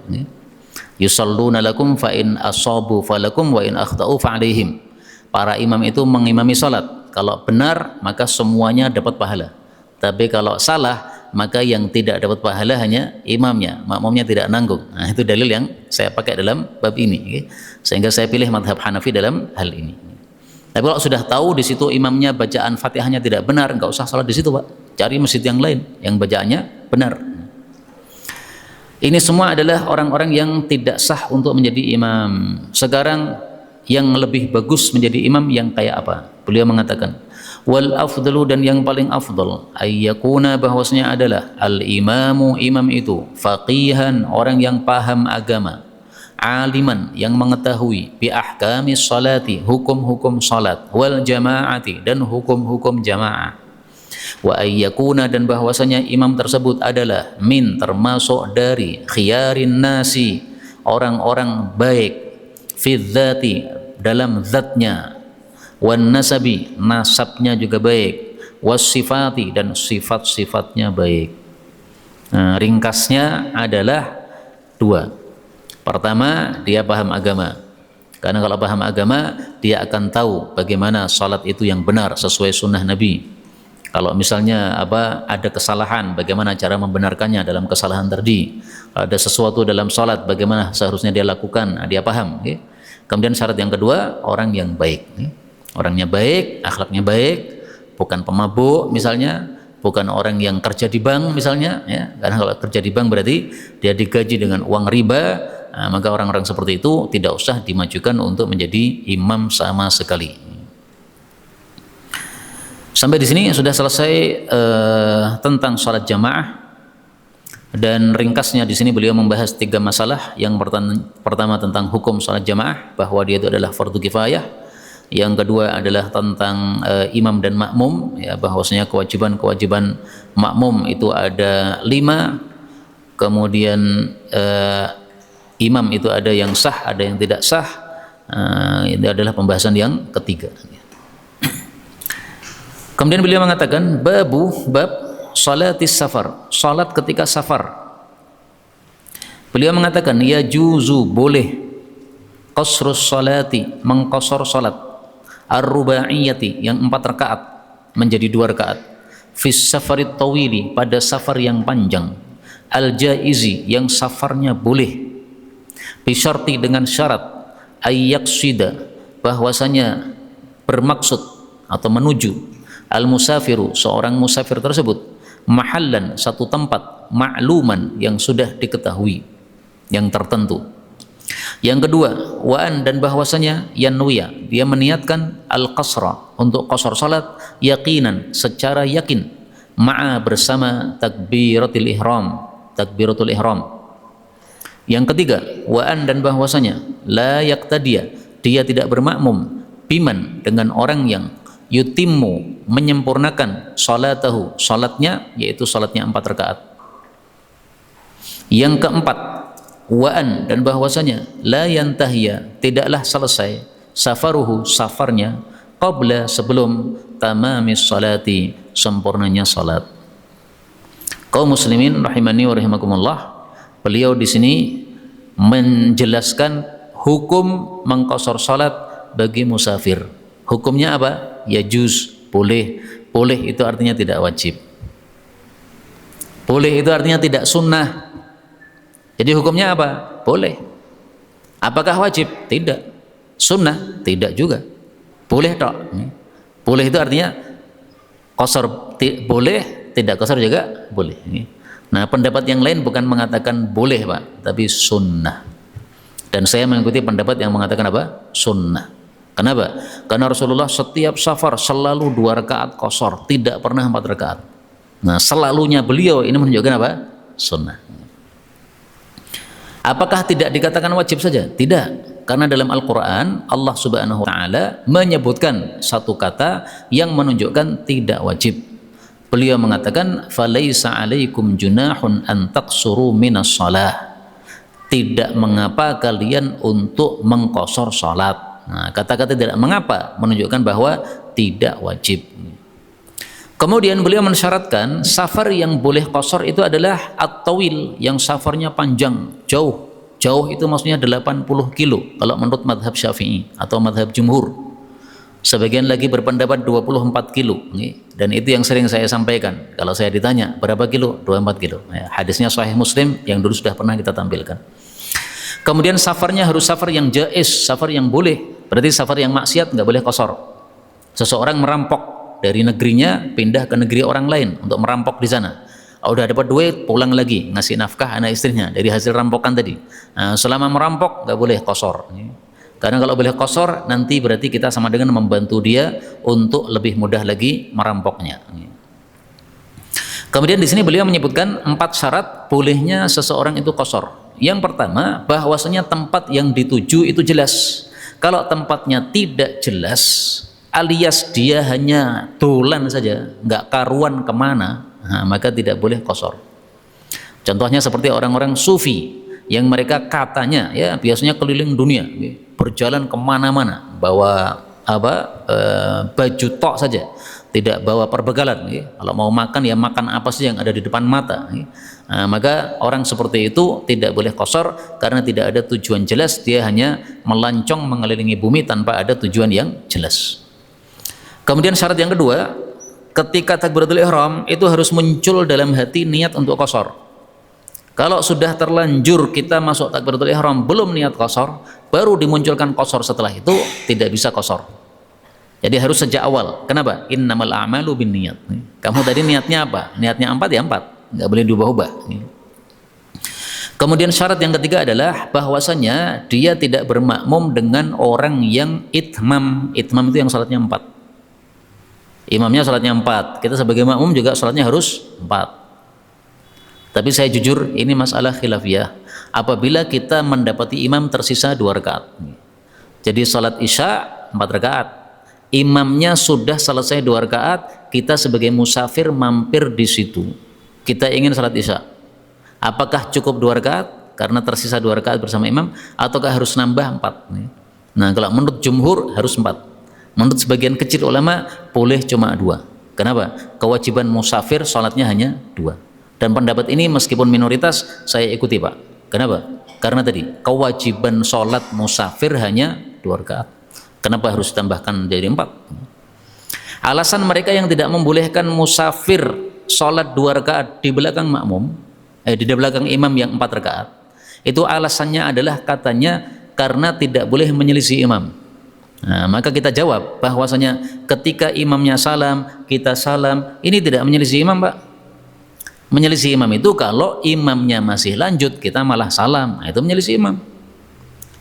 Yusalluna lakum fa in asabu falakum wa in akhtau fa alaihim. Para imam itu mengimami salat, kalau benar maka semuanya dapat pahala, tapi kalau salah maka yang tidak dapat pahala hanya imamnya, makmumnya tidak nanggung. Nah, itu dalil yang saya pakai dalam bab ini, sehingga saya pilih mazhab Hanafi dalam hal ini. Tapi kalau sudah tahu di situ imamnya bacaan Fatihahnya tidak benar, nggak usah salat di situ, Pak. Cari masjid yang lain yang bacaannya benar. Ini semua adalah orang-orang yang tidak sah untuk menjadi imam. Sekarang yang lebih bagus menjadi imam yang kayak apa? Beliau mengatakan, wal afdalu, dan yang paling afdal, ayyakuna, bahwasanya adalah al imamu, imam itu faqihan, orang yang paham agama, aliman, yang mengetahui, bi ahkamis salati, hukum-hukum salat, wal jamaati, dan hukum-hukum jamaah. Wa ayyakuna, dan bahwasanya imam tersebut adalah min, termasuk dari khiyarin nasi, orang-orang baik, fi dzati, dalam zatnya, wan nasabi, nasabnya juga baik, was sifati, dan sifat-sifatnya baik. Nah, ringkasnya adalah dua. Pertama, dia paham agama. Karena kalau paham agama, dia akan tahu bagaimana salat itu yang benar sesuai sunnah Nabi. Kalau misalnya ada kesalahan, bagaimana cara membenarkannya dalam kesalahan tadi. Ada sesuatu dalam salat, bagaimana seharusnya dia lakukan. Nah, dia paham. Okay? Kemudian syarat yang kedua, orang yang baik. Okay? Orangnya baik, akhlaknya baik, bukan pemabuk misalnya, bukan orang yang kerja di bank misalnya. Ya? Karena kalau kerja di bank berarti dia digaji dengan uang riba. Nah, maka orang-orang seperti itu tidak usah dimajukan untuk menjadi imam sama sekali. Sampai di sini sudah selesai tentang salat jamaah, dan ringkasnya di sini beliau membahas 3 masalah. Yang pertama tentang hukum salat jamaah, bahwa dia itu adalah fardu kifayah. Yang kedua adalah tentang imam dan makmum, ya, bahwasanya kewajiban makmum itu ada 5. Kemudian imam itu ada yang sah, ada yang tidak sah. Ini adalah pembahasan yang ketiga. Kemudian beliau mengatakan bab salatis safar, salat ketika safar. Beliau mengatakan ya juzu, boleh, qasrus salati, mengqasar salat, ar-rubaiyati, yang 4 rakaat menjadi 2 rakaat, fis safarit tawili, pada safar yang panjang, al-jaizi, yang safarnya boleh, bisyarti, dengan syarat, ayyaqsida, bahwasanya bermaksud atau menuju, al-musafiru, seorang musafir tersebut, mahallan, satu tempat, ma'luman, yang sudah diketahui, yang tertentu. Yang kedua, wa'an, dan bahwasanya yanwiya, dia meniatkan al-qasra, untuk qasar salat, yaqinan, secara yakin, ma'a, bersama takbiratul ihram. Yang ketiga, wa'an, dan bahwasanya la yaqtadiya, dia tidak bermakmum, biman, dengan orang yang yutimmu, menyempurnakan salatahu, salatnya, yaitu salatnya 4 rakaat. Yang keempat, wa'an, dan bahwasanya la yantahiya, tidaklah selesai, safaruhu, safarnya, qabla, sebelum tamamis salati, sempurnanya salat. Kaum muslimin rahimani wa rahimakumullah, beliau di sini menjelaskan hukum mengqasar salat bagi musafir. Hukumnya apa? Ya juz, boleh. Boleh itu artinya tidak wajib. Boleh itu artinya tidak sunnah. Jadi hukumnya apa? Boleh. Apakah wajib? Tidak. Sunnah? Tidak juga. Boleh tok. Boleh itu artinya qasar boleh, tidak qasar juga boleh. Nah, pendapat yang lain bukan mengatakan boleh, Pak, tapi sunnah. Dan saya mengikuti pendapat yang mengatakan apa? Sunnah. Kenapa? Karena Rasulullah setiap safar selalu 2 rakaat qasar, tidak pernah 4 rakaat. Nah, selalunya beliau ini menunjukkan apa? Sunnah. Apakah tidak dikatakan wajib saja? Tidak. Karena dalam Al-Quran Allah Subhanahu wa Ta'ala menyebutkan satu kata yang menunjukkan tidak wajib. Beliau mengatakan falaisa alaikum junahun an taqsuru minas shalah, tidak mengapa kalian untuk mengqasar salat. Nah, kata-kata tidak mengapa menunjukkan bahwa tidak wajib. Kemudian beliau mensyaratkan safar yang boleh qasar itu adalah at-tawil, yang safarnya panjang, jauh. Jauh itu maksudnya 80 kilo kalau menurut madhab Syafi'i atau madhab jumhur. Sebagian lagi berpendapat 24 kilo, dan itu yang sering saya sampaikan. Kalau saya ditanya berapa kilo, 24 kilo. Hadisnya Sahih Muslim yang dulu sudah pernah kita tampilkan. Kemudian safarnya harus safar yang jaiz, safar yang boleh. Berarti safar yang maksiat nggak boleh qasar. Seseorang merampok dari negerinya pindah ke negeri orang lain untuk merampok di sana. Udah dapat duit, pulang lagi ngasih nafkah anak istrinya dari hasil rampokan tadi. Nah, selama merampok nggak boleh qasar. Karena kalau boleh qasar, nanti berarti kita sama dengan membantu dia untuk lebih mudah lagi merampoknya. Kemudian di sini beliau menyebutkan 4 syarat bolehnya seseorang itu qasar. Yang pertama, bahwasanya tempat yang dituju itu jelas. Kalau tempatnya tidak jelas, alias dia hanya dolan saja, nggak karuan kemana, nah, maka tidak boleh qasar. Contohnya seperti orang-orang sufi yang mereka katanya ya biasanya keliling dunia, berjalan kemana-mana, bawa baju tok saja, tidak bawa perbekalan. Kalau mau makan ya makan apa sih yang ada di depan mata. Nah, maka orang seperti itu tidak boleh qashar karena tidak ada tujuan jelas, dia hanya melancong mengelilingi bumi tanpa ada tujuan yang jelas. Kemudian syarat yang kedua, ketika takbiratul ihram itu harus muncul dalam hati niat untuk qashar. Kalau sudah terlanjur kita masuk takbiratul ihram belum niat qashar, baru dimunculkan qashar setelah itu, tidak bisa qashar. Jadi harus sejak awal. Kenapa? Innamal a'malu binniyat. Kamu tadi niatnya apa? Niatnya 4 ya 4, nggak boleh diubah-ubah. Kemudian syarat yang ketiga adalah bahwasanya dia tidak bermakmum dengan orang yang itmam. Itmam itu yang salatnya 4. Imamnya salatnya 4, kita sebagai makmum juga salatnya harus 4. Tapi saya jujur, ini masalah khilafiyah. Apabila kita mendapati imam tersisa 2 rakaat, jadi salat isya 4 rakaat, imamnya sudah selesai 2 rakaat, kita sebagai musafir mampir di situ, kita ingin salat isya, apakah cukup 2 rakaat karena tersisa 2 rakaat bersama imam, ataukah harus nambah 4? Nah, kalau menurut jumhur harus 4. Menurut sebagian kecil ulama boleh cuma 2. Kenapa? Kewajiban musafir salatnya hanya 2. Dan pendapat ini meskipun minoritas saya ikuti, Pak. Kenapa? Karena tadi kewajiban sholat musafir hanya 2 rakaat. Kenapa harus ditambahkan jadi 4? Alasan mereka yang tidak membolehkan musafir sholat 2 rakaat di belakang makmum, di belakang imam yang 4 rakaat, itu alasannya adalah katanya karena tidak boleh menyelisih imam. Nah, maka kita jawab bahwasanya ketika imamnya salam, kita salam, ini tidak menyelisih imam, Pak. Menyelisih imam itu kalau imamnya masih lanjut, kita malah salam, nah, itu menyelisih imam.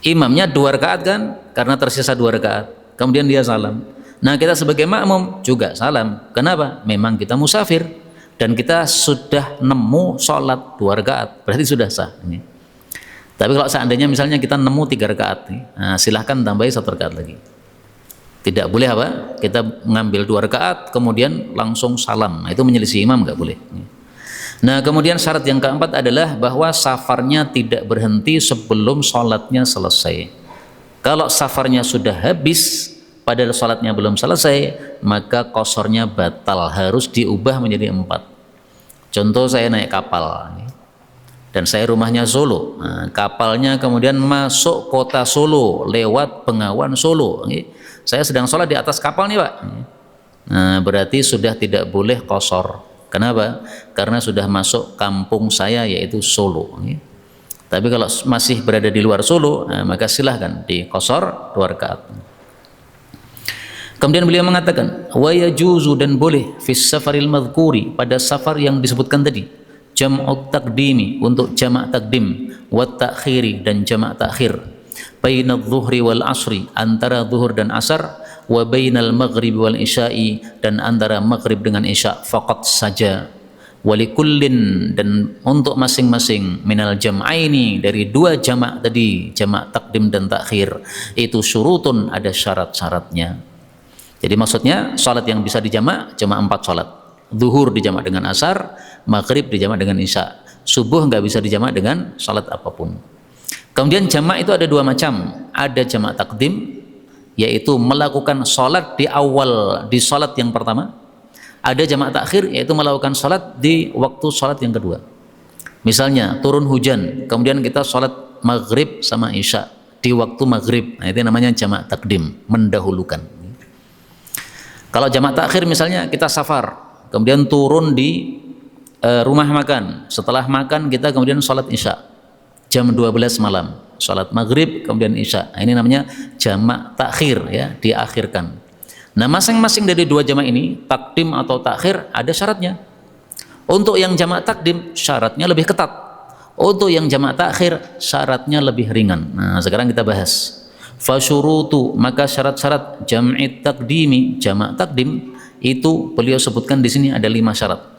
Imamnya 2 rakaat kan, karena tersisa 2 rakaat, kemudian dia salam. Nah, kita sebagai makmum juga salam. Kenapa? Memang kita musafir dan kita sudah nemu sholat 2 rakaat, berarti sudah sah. Tapi kalau seandainya misalnya kita nemu 3 rakaat, nah, silahkan tambahi 1 rakaat lagi. Tidak boleh apa? Kita mengambil 2 rakaat kemudian langsung salam, nah, itu menyelisih imam, nggak boleh. Nah, kemudian syarat yang keempat adalah bahwa safarnya tidak berhenti sebelum sholatnya selesai. Kalau safarnya sudah habis padahal sholatnya belum selesai, maka qasharnya batal, harus diubah menjadi 4. Contoh, saya naik kapal dan saya rumahnya Solo. Nah, kapalnya kemudian masuk kota Solo lewat Bengawan Solo. Saya sedang sholat di atas kapal nih, Pak. Nah, berarti sudah tidak boleh qashar. Kenapa? Karena sudah masuk kampung saya, yaitu Solo. Tapi kalau masih berada di luar Solo, nah, maka silahkan di qashar 2 rakaat. Kemudian beliau mengatakan, wa yajuzu, dan boleh fis safaril madhkuri, pada safar yang disebutkan tadi, jam'ut taqdimi, untuk jamak takdim, wa ta'khiri, dan jamak takhir, bainadh dhuhri wal asri, antara zuhur dan asar, wa bainal maghrib wal isya'i, dan antara maghrib dengan isya' faqat saja, walikullin, dan untuk masing-masing, minal jam'aini, dari 2 jamak tadi, jamak takdim dan takhir, itu syurutun, ada syarat-syaratnya. Jadi maksudnya salat yang bisa dijamak cuma 4 salat. Zuhur dijamak dengan asar, maghrib dijamak dengan isya', subuh nggak bisa dijamak dengan salat apapun. Kemudian jamak itu ada 2 macam. Ada jamak takdim, yaitu melakukan sholat di awal di sholat yang pertama. Ada jamak takhir, yaitu melakukan sholat di waktu sholat yang kedua. Misalnya turun hujan, kemudian kita sholat maghrib sama isya di waktu maghrib, nah, itu namanya jamak takdim, mendahulukan. Kalau jamak takhir misalnya kita safar, kemudian turun di rumah makan, setelah makan kita kemudian sholat isya jam 12 malam, sholat maghrib kemudian isya, nah, ini namanya jamak takhir, ya, diakhirkan. Nah, masing-masing dari 2 jamak ini, takdim atau takhir, ada syaratnya. Untuk yang jamak takdim syaratnya lebih ketat, untuk yang jamak takhir syaratnya lebih ringan. Nah, sekarang kita bahas fasyurutu, maka syarat-syarat jam'i takdimi, jamak takdim itu beliau sebutkan di sini ada 5 syarat.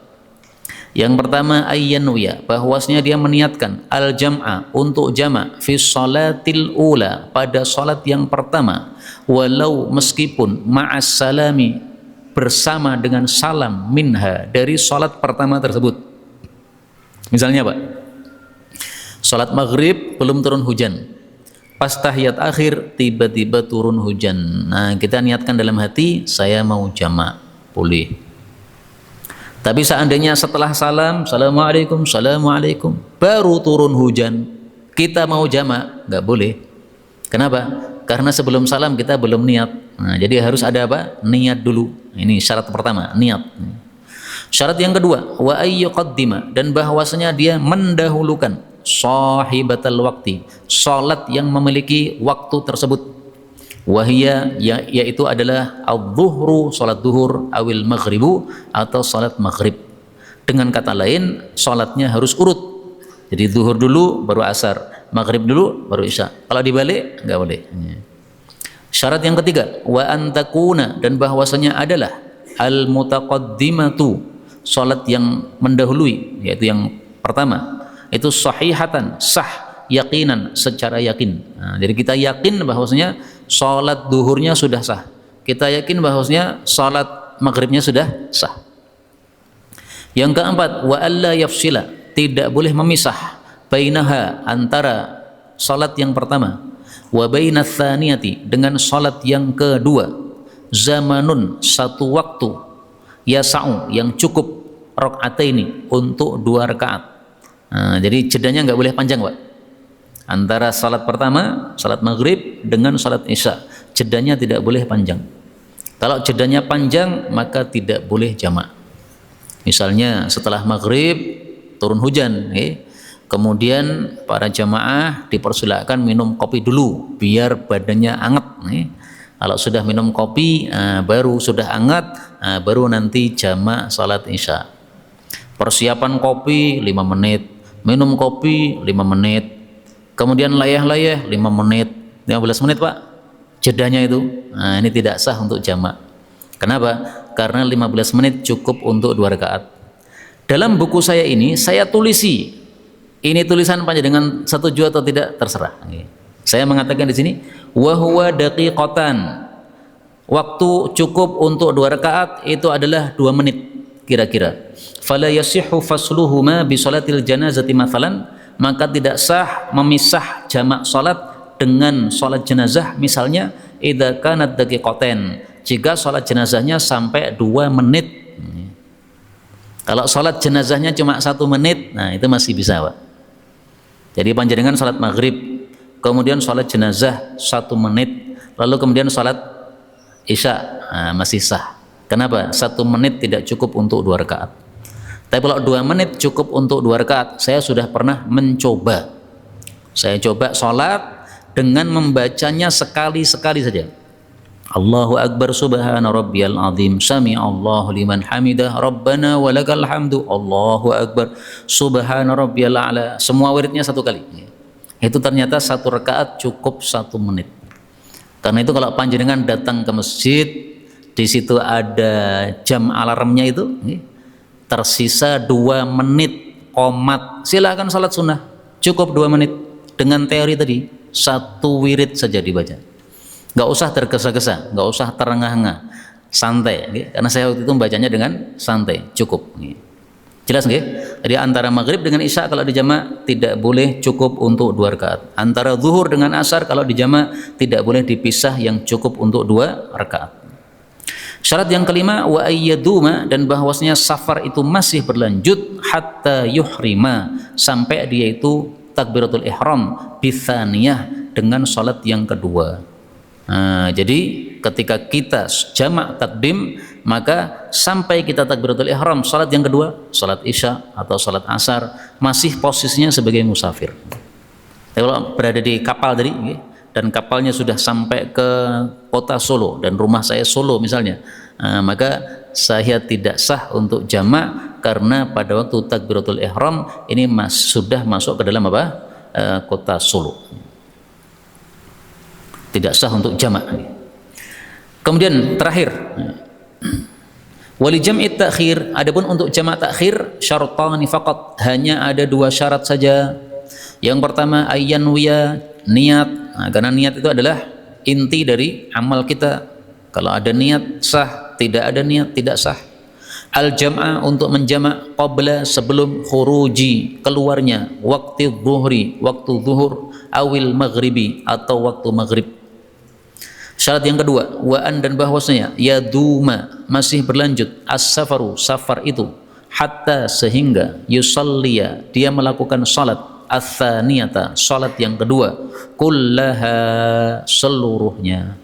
Yang pertama, ayyanwiya, bahwasanya dia meniatkan al-jam'a, untuk jamak, fi sholatil ula, pada salat yang pertama, walau meskipun ma'as salami, bersama dengan salam, minha, dari salat pertama tersebut. Misalnya, Pak, Salat maghrib belum turun hujan, pas tahiyat akhir tiba-tiba turun hujan. Nah, kita niatkan dalam hati, saya mau jamak, boleh. Tapi seandainya setelah salam, assalamualaikum, assalamualaikum, baru turun hujan, kita mau jamak, nggak boleh. Kenapa? Karena sebelum salam kita belum niat. Nah, jadi harus ada apa? Niat dulu. Ini syarat pertama, niat. Syarat yang kedua, wa ayyuqaddima, dan bahwasanya dia mendahulukan sahibatal waqti, salat yang memiliki waktu tersebut. Wahia, yaitu adalah al-zuhru, salat zuhur, awil maghribu, atau salat maghrib. Dengan kata lain, salatnya harus urut. Jadi zuhur dulu baru asar, maghrib dulu baru isya. Kalau dibalik nggak boleh. Syarat yang ketiga, wa antakuna, dan bahwasanya adalah al-mutaqaddimatu, salat yang mendahului, yaitu yang pertama itu sahihatan, sah, yakinan, secara yakin. Nah, jadi kita yakin bahwasanya salat duhurnya sudah sah, kita yakin bahwasanya salat maghribnya sudah sah. Yang keempat, wa alla yafsila, tidak boleh memisah bainaha, antara salat yang pertama, wa bainats tsaniyati, dengan salat yang kedua, zamanun, satu waktu, yasa'u, yang cukup, rakaataini, untuk 2 rakaat. Nah, jadi jedanya nggak boleh panjang, Pak. Antara salat pertama, salat maghrib, dengan salat isya, jedanya tidak boleh panjang. Kalau jedanya panjang, maka tidak boleh jamak. Misalnya setelah maghrib turun hujan, kemudian para jamaah dipersilakan minum kopi dulu biar badannya hangat. Kalau sudah minum kopi, baru sudah hangat, baru nanti jamak salat isya. Persiapan kopi 5 menit, minum kopi 5 menit, kemudian layah-layah 5 menit, 15 menit Pak jedanya itu. Nah, ini tidak sah untuk jamak. Kenapa? Karena 15 menit cukup untuk 2 rakaat. Dalam buku saya ini saya tulisi, ini tulisan panjenengan setuju atau tidak terserah. Saya mengatakan di sini wa huwa daqiqatan, waktu cukup untuk 2 rakaat itu adalah 2 menit kira-kira. Fala yasihhu fasluhuma bi salatil janazati mathalan, maka tidak sah memisah jamak salat dengan salat jenazah. Misalnya idza kanat daqiqatain, jika salat jenazahnya sampai 2 menit. Kalau salat jenazahnya cuma 1 menit, nah itu masih bisa, Pak. Jadi panjenengan salat maghrib, kemudian salat jenazah 1 menit, lalu kemudian salat isya, nah, masih sah. Kenapa? 1 menit tidak cukup untuk 2 rakaat. Tapi kalau 2 menit cukup untuk 2 rakaat, saya sudah pernah mencoba. Saya coba salat dengan membacanya sekali-sekali saja. Allahu Akbar, subhana rabbiyal azim, sami Allahu liman hamidah, rabbana walakal hamdu, Allahu Akbar, subhana rabbiyal a'la. Semua wiridnya 1 kali. Itu ternyata 1 rakaat cukup 1 menit. Karena itu kalau panjenengan datang ke masjid, di situ ada jam alarmnya itu, tersisa 2 menit qomat, silakan salat sunnah, cukup 2 menit. Dengan teori tadi, 1 wirid saja dibaca. Nggak usah tergesa-gesa, nggak usah terengah-engah, santai, karena saya waktu itu membacanya dengan santai, cukup. Jelas nggih? Jadi antara maghrib dengan isya kalau dijamak tidak boleh cukup untuk 2 rakaat. Antara zuhur dengan asar kalau dijamak tidak boleh dipisah yang cukup untuk 2 rakaat. Syarat yang kelima, wa ayyaduma, dan bahwasanya safar itu masih berlanjut hatta yuhrima, sampai dia itu takbiratul ihram bitsaniyah, dengan salat yang kedua. Nah, jadi ketika kita jamak takdim, maka sampai kita takbiratul ihram salat yang kedua, salat isya atau salat asar, masih posisinya sebagai musafir. Tapi kalau berada di kapal tadi, dan kapalnya sudah sampai ke kota Solo dan rumah saya Solo misalnya, maka saya tidak sah untuk jamak, karena pada waktu takbiratul ihram ini sudah masuk ke dalam apa? Kota Solo. Tidak sah untuk jamak. Kemudian terakhir, wali jam'i takhir, adapun untuk jamak takhir syartani faqat, hanya ada 2 syarat saja. Yang pertama ayyanwiya, niat. Nah, karena niat itu adalah inti dari amal kita. Kalau ada niat sah, tidak ada niat tidak sah. Al-jam'a untuk menjamak qabla sebelum khuruji keluarnya waktu zuhri waktu zuhur awil maghribi atau waktu maghrib. Syarat yang kedua, wa'an dan bahwasanya yaduma masih berlanjut as-safaru safar itu hatta sehingga yusalliya dia melakukan salat ats-tsaniyata salat yang kedua kullaha seluruhnya.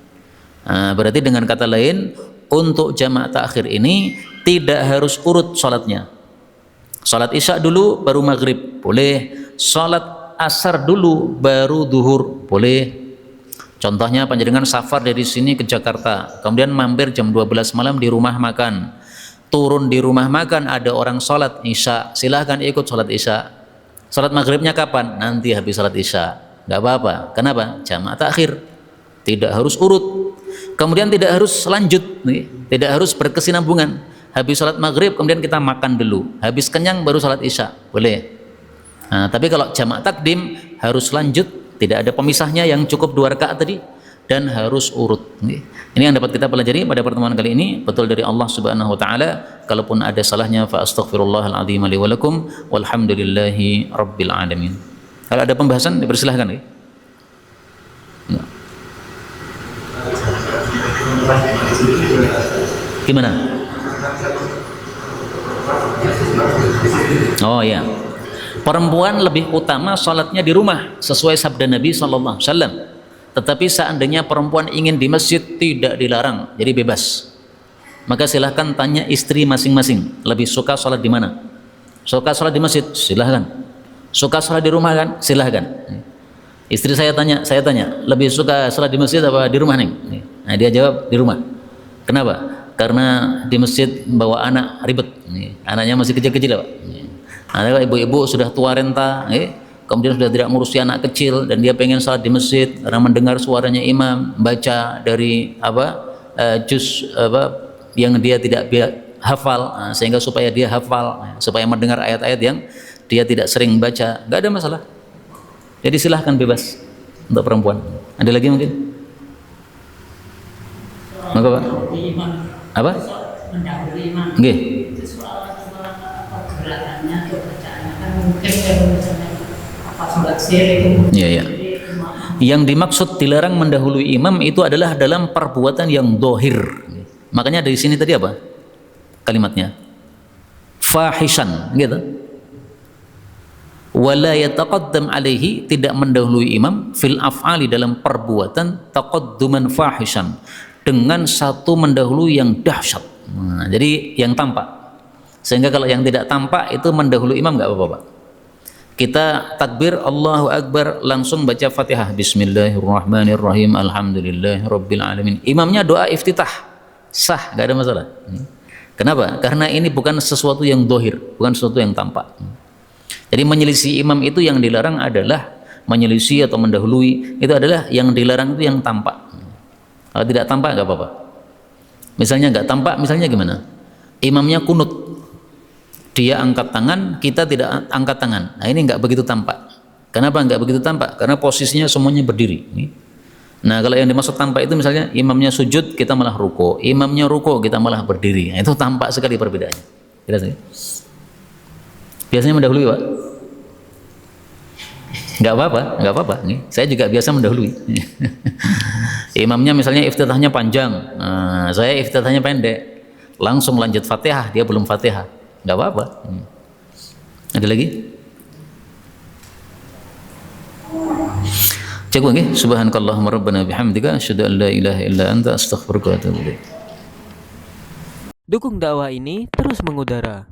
Berarti dengan kata lain untuk jamaah takhir ini tidak harus urut salatnya. Salat isya dulu baru maghrib boleh, salat asar dulu baru duhur boleh. Contohnya panjenengan safar dari sini ke Jakarta, kemudian mampir jam 12 malam di rumah makan. Turun di rumah makan ada orang salat isya, silahkan ikut salat isya. Salat maghribnya kapan? Nanti habis salat isya. Enggak apa-apa. Kenapa? Jamaah takhir. Tidak harus urut. Kemudian tidak harus lanjut, tidak harus berkesinambungan. Habis salat maghrib kemudian kita makan dulu, habis kenyang baru salat isya, boleh. Tapi kalau jamak takdim harus lanjut, tidak ada pemisahnya, yang cukup 2 rakaat tadi, dan harus urut. Ini yang dapat kita pelajari pada pertemuan kali ini, betul dari Allah Subhanahu wa taala. Kalaupun ada salahnya fa astaghfirullahal azim li wa lakum walhamdulillahi rabbil alamin. Kalau ada pembahasan dipersilahkan ya. Gimana? Oh ya, perempuan lebih utama sholatnya di rumah sesuai sabda Nabi SAW. Tetapi seandainya perempuan ingin di masjid tidak dilarang, jadi bebas. Maka silahkan tanya istri masing-masing, lebih suka sholat di mana? Suka sholat di masjid? Silahkan. Suka sholat di rumah kan? Silahkan. Istri saya tanya, lebih suka sholat di masjid apa di rumah nih? Nah, dia jawab di rumah. Kenapa? Karena di masjid bawa anak ribet. Anaknya masih kecil-kecil, Pak. Ada ibu-ibu sudah tua renta, kemudian sudah tidak ngurusi anak kecil dan dia pengen salat di masjid karena mendengar suaranya imam baca dari juz yang dia tidak hafal, sehingga supaya dia hafal, supaya mendengar ayat-ayat yang dia tidak sering baca, nggak ada masalah. Jadi silahkan bebas untuk perempuan. Ada lagi mungkin? Maka Pak? Apa? Mendahului imam. Nggih. Itu soal pergerakannya atau bacaannya kan mungkin kalau misalnya apa sholat sir itu. Iya, iya. Yang dimaksud dilarang mendahului imam itu adalah dalam perbuatan yang dohir. Makanya dari sini tadi apa? Kalimatnya fahishan, gitu. Wala yataqaddam alaihi, tidak mendahului imam fil af'ali dalam perbuatan taqadduman fahishan, dengan satu mendahului yang dahsyat. Jadi yang tampak. Sehingga kalau yang tidak tampak itu mendahului imam nggak apa-apa, Pak. Kita takbir Allahu Akbar langsung baca Fatihah, Bismillahirrahmanirrahim, Alhamdulillahirabbil alamin. Imamnya doa iftitah, sah, nggak ada masalah. Kenapa? Karena ini bukan sesuatu yang dohir, bukan sesuatu yang tampak. Jadi menyelisih imam itu yang dilarang adalah menyelisih atau mendahului, itu adalah yang dilarang itu yang tampak. Kalau tidak tampak nggak apa-apa. Misalnya nggak tampak, misalnya gimana? Imamnya kunut, dia angkat tangan, kita tidak angkat tangan. Nah ini nggak begitu tampak. Kenapa nggak begitu tampak? Karena posisinya semuanya berdiri. Nah kalau yang dimaksud tampak itu misalnya imamnya sujud, kita malah ruko. Imamnya ruko, kita malah berdiri. Nah, itu tampak sekali perbedaannya. Jelas ya? Biasanya mendahului, Pak? Nggak apa-apa. Saya juga biasa mendahului. Imamnya misalnya iftitahnya panjang, saya iftitahnya pendek, langsung lanjut Fatihah, dia belum Fatihah, nggak apa-apa. Ada lagi? Cukup nggih? Subhanakallahumma rabbana bihamdika asyhadu an la ilaha illa anta astaghfiruka wa atubu ilaik. Dukung dakwah ini terus mengudara.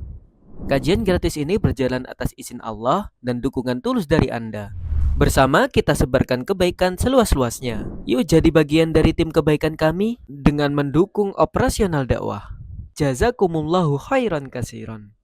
Kajian gratis ini berjalan atas izin Allah dan dukungan tulus dari Anda. Bersama kita sebarkan kebaikan seluas-luasnya. Yuk jadi bagian dari tim kebaikan kami dengan mendukung operasional dakwah. Jazakumullahu khairan katsiran.